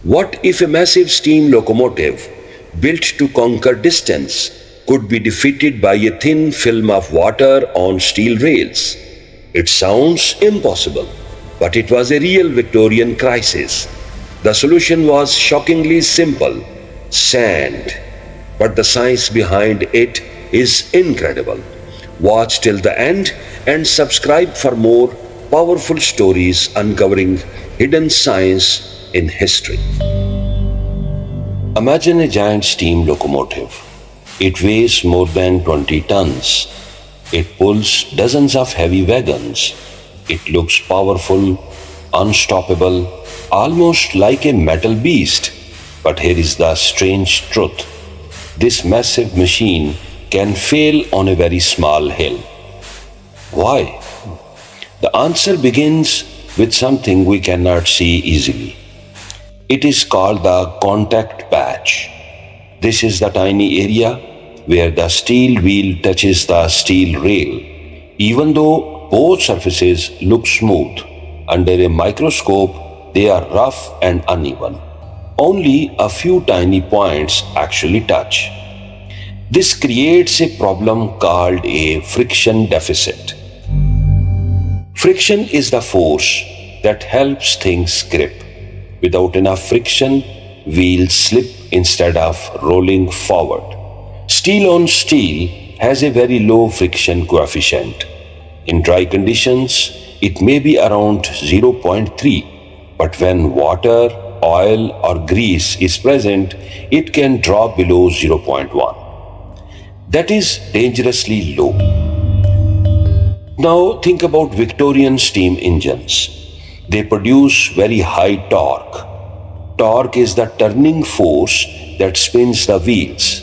What if a massive steam locomotive built to conquer distance could be defeated by a thin film of water on steel rails? It sounds impossible, but it was a real Victorian crisis. The solution was shockingly simple: sand. But the science behind it is incredible. Watch till the end and subscribe for more powerful stories uncovering hidden science in history. Imagine a giant steam locomotive. It weighs more than 20 tons. It pulls dozens of heavy wagons. It looks powerful, unstoppable, almost like a metal beast. But here is the strange truth: this massive machine can fail on a very small hill. Why? The answer begins with something we cannot see easily. It is called the contact patch. This is the tiny area where the steel wheel touches the steel rail. Even though both surfaces look smooth, under a microscope they are rough and uneven. Only a few tiny points actually touch. This creates a problem called a friction deficit. Friction is the force that helps things grip. Without enough friction, wheels slip instead of rolling forward. Steel on steel has a very low friction coefficient. In dry conditions, it may be around zero point 0.3, but when water, oil, or grease is present, it can drop below zero point 0.1. That is dangerously low. Now think about Victorian steam engines. They produce very high torque. Torque is the turning force that spins the wheels.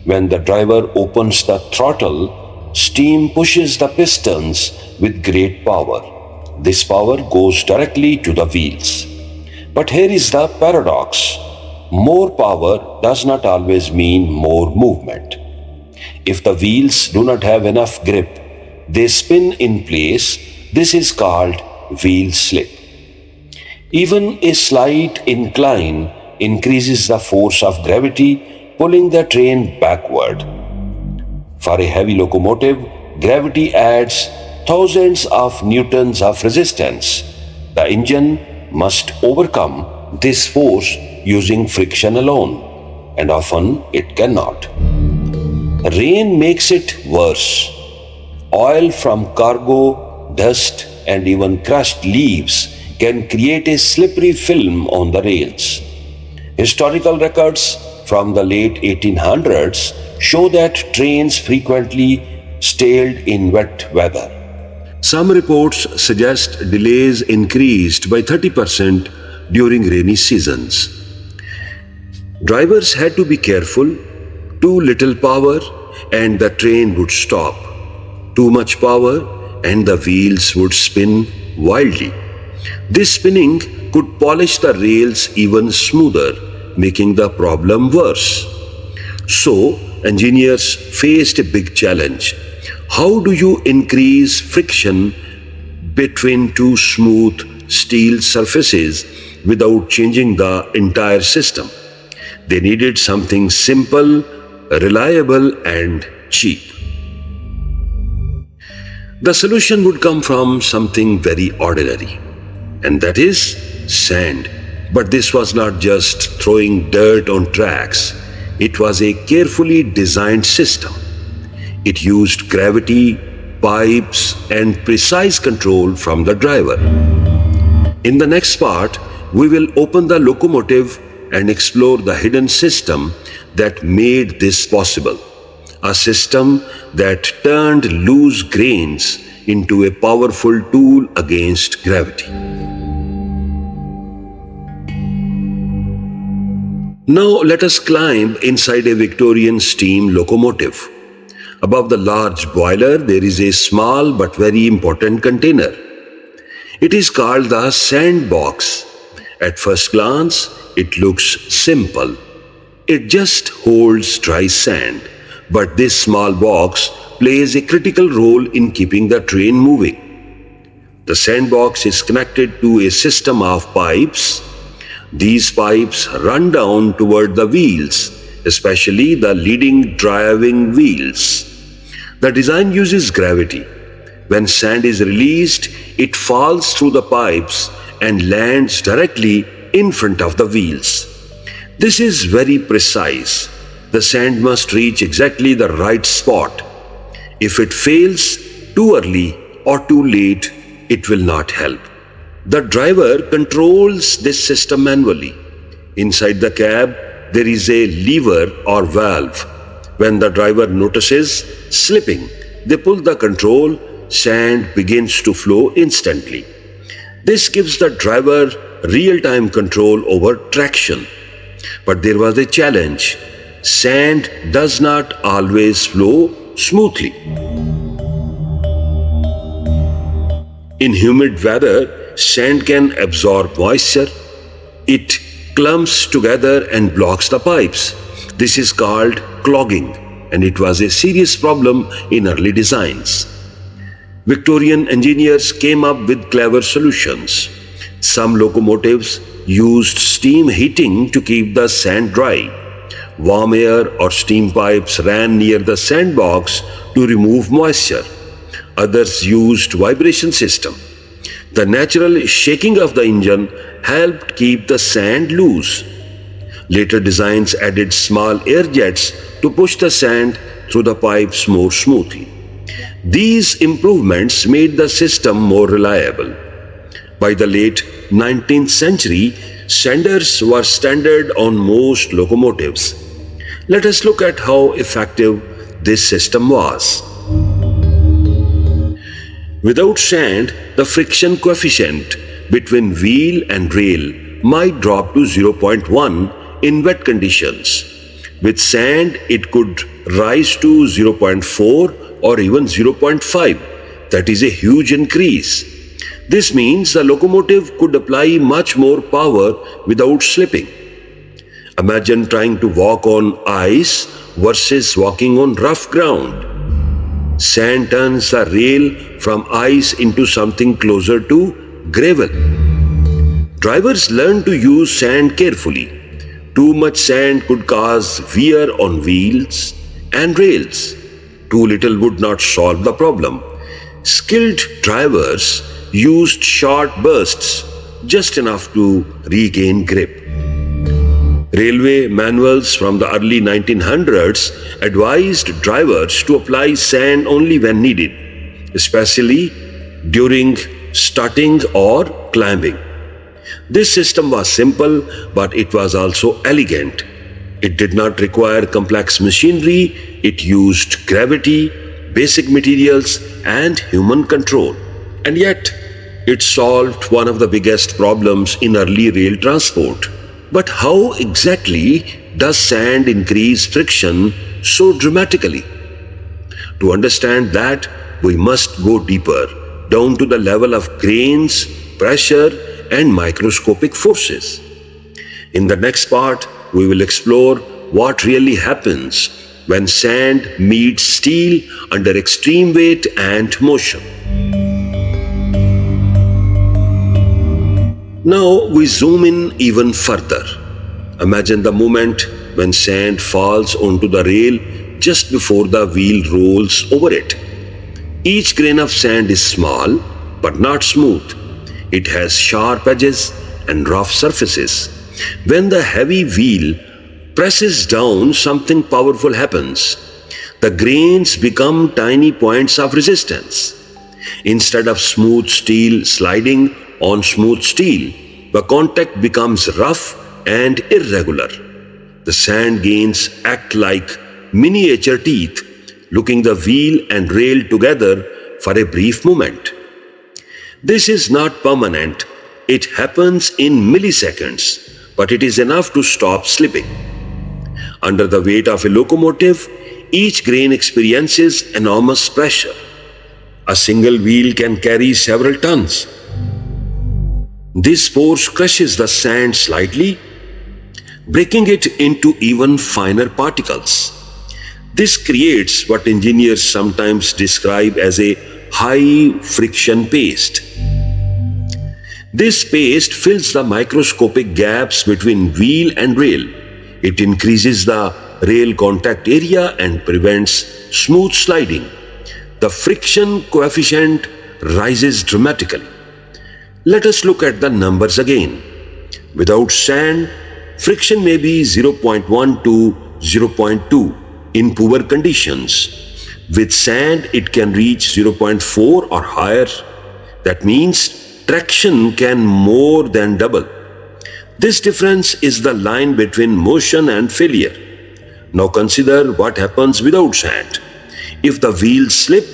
When the driver opens the throttle, steam pushes the pistons with great power. This power goes directly to the wheels. But here is the paradox: more power does not always mean more movement. If the wheels do not have enough grip, they spin in place. This is called wheel slip. Even a slight incline increases the force of gravity, pulling the train backward. For a heavy locomotive, gravity adds thousands of newtons of resistance. The engine must overcome this force using friction alone, and often it cannot. Rain makes it worse. Oil from cargo, dust, and even crushed leaves can create a slippery film on the rails. Historical records from the late 1800s show that trains frequently stalled in wet weather. Some reports suggest delays increased by 30% during rainy seasons. Drivers had to be careful. Too little power and the train would stop. Too much power and the wheels would spin wildly. This spinning could polish the rails even smoother, making the problem worse. So, engineers faced a big challenge. How do you increase friction between two smooth steel surfaces without changing the entire system? They needed something simple, reliable, and cheap. The solution would come from something very ordinary, and that is sand. But this was not just throwing dirt on tracks. It was a carefully designed system. It used gravity, pipes, and precise control from the driver. In the next part, we will open the locomotive and explore the hidden system that made this possible. A system that turned loose grains into a powerful tool against gravity. Now let us climb inside a Victorian steam locomotive. Above the large boiler, there is a small but very important container. It is called the sandbox. At first glance, it looks simple. It just holds dry sand. But this small box plays a critical role in keeping the train moving. The sandbox is connected to a system of pipes. These pipes run down toward the wheels, especially the leading driving wheels. The design uses gravity. When sand is released, it falls through the pipes and lands directly in front of the wheels. This is very precise. The sand must reach exactly the right spot. If it fails too early or too late, it will not help. The driver controls this system manually. Inside the cab, there is a lever or valve. When the driver notices slipping, they pull the control, sand begins to flow instantly. This gives the driver real-time control over traction. But there was a challenge. Sand does not always flow smoothly. In humid weather, sand can absorb moisture. It clumps together and blocks the pipes. This is called clogging, and it was a serious problem in early designs. Victorian engineers came up with clever solutions. Some locomotives used steam heating to keep the sand dry. Warm air or steam pipes ran near the sandbox to remove moisture. Others used vibration system. The natural shaking of the engine helped keep the sand loose. Later designs added small air jets to push the sand through the pipes more smoothly. These improvements made the system more reliable. By the late 19th century, sanders were standard on most locomotives. Let us look at how effective this system was. Without sand, the friction coefficient between wheel and rail might drop to 0.1 in wet conditions. With sand, it could rise to 0.4 or even 0.5. That is a huge increase. This means the locomotive could apply much more power without slipping. Imagine trying to walk on ice versus walking on rough ground. Sand turns the rail from ice into something closer to gravel. Drivers learn to use sand carefully. Too much sand could cause wear on wheels and rails. Too little would not solve the problem. Skilled drivers used short bursts, just enough to regain grip. Railway manuals from the early 1900s advised drivers to apply sand only when needed, especially during starting or climbing. This system was simple, but it was also elegant. It did not require complex machinery. It used gravity, basic materials, and human control. And yet, it solved one of the biggest problems in early rail transport. But how exactly does sand increase friction so dramatically? To understand that, we must go deeper, down to the level of grains, pressure, and microscopic forces. In the next part, we will explore what really happens when sand meets steel under extreme weight and motion. Now we zoom in even further. Imagine the moment when sand falls onto the rail just before the wheel rolls over it. Each grain of sand is small but not smooth. It has sharp edges and rough surfaces. When the heavy wheel presses down, something powerful happens. The grains become tiny points of resistance. Instead of smooth steel sliding on smooth steel, the contact becomes rough and irregular. The sand grains act like miniature teeth, looking the wheel and rail together for a brief moment. This is not permanent. It happens in milliseconds, but it is enough to stop slipping. Under the weight of a locomotive, each grain experiences enormous pressure. A single wheel can carry several tons. This force crushes the sand slightly, breaking it into even finer particles. This creates what engineers sometimes describe as a high friction paste. This paste fills the microscopic gaps between wheel and rail. It increases the rail contact area and prevents smooth sliding. The friction coefficient rises dramatically. Let us look at the numbers again. Without sand, friction may be 0.1 to 0.2 in poor conditions. With sand, it can reach 0.4 or higher. That means traction can more than double. This difference is the line between motion and failure. Now consider what happens without sand. If the wheels slip,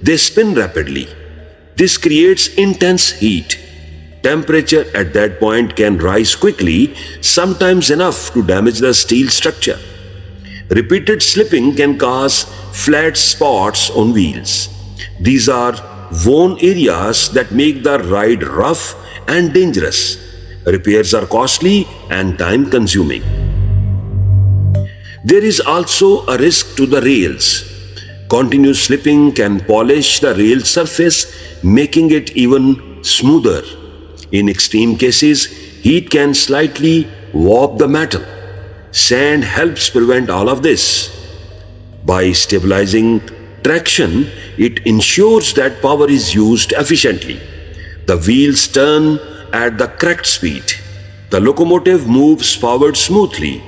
they spin rapidly. This creates intense heat. Temperature at that point can rise quickly, sometimes enough to damage the steel structure. Repeated slipping can cause flat spots on wheels. These are worn areas that make the ride rough and dangerous. Repairs are costly and time consuming. There is also a risk to the rails. Continuous slipping can polish the rail surface, making it even smoother. In extreme cases, heat can slightly warp the metal. Sand helps prevent all of this. By stabilizing traction, it ensures that power is used efficiently. The wheels turn at the correct speed. The locomotive moves forward smoothly.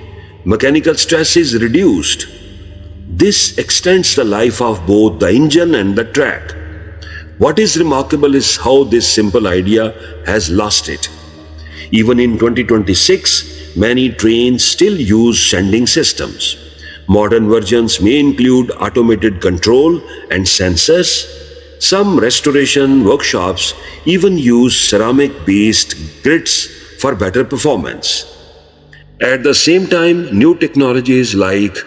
Mechanical stress is reduced. This extends the life of both the engine and the track. What is remarkable is how this simple idea has lasted. Even in 2026, many trains still use sanding systems. Modern versions may include automated control and sensors. Some restoration workshops even use ceramic-based grids for better performance. At the same time, new technologies like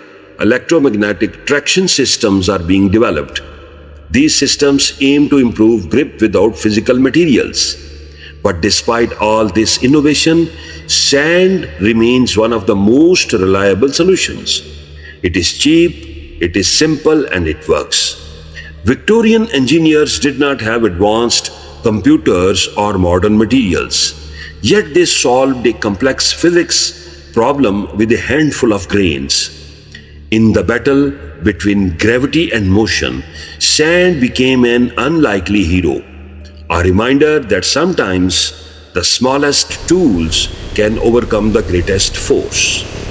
electromagnetic traction systems are being developed. These systems aim to improve grip without physical materials. But despite all this innovation, sand remains one of the most reliable solutions. It is cheap, it is simple, and it works. Victorian engineers did not have advanced computers or modern materials, yet they solved a complex physics problem with a handful of grains. In the battle between gravity and motion, sand became an unlikely hero, a reminder that sometimes the smallest tools can overcome the greatest force.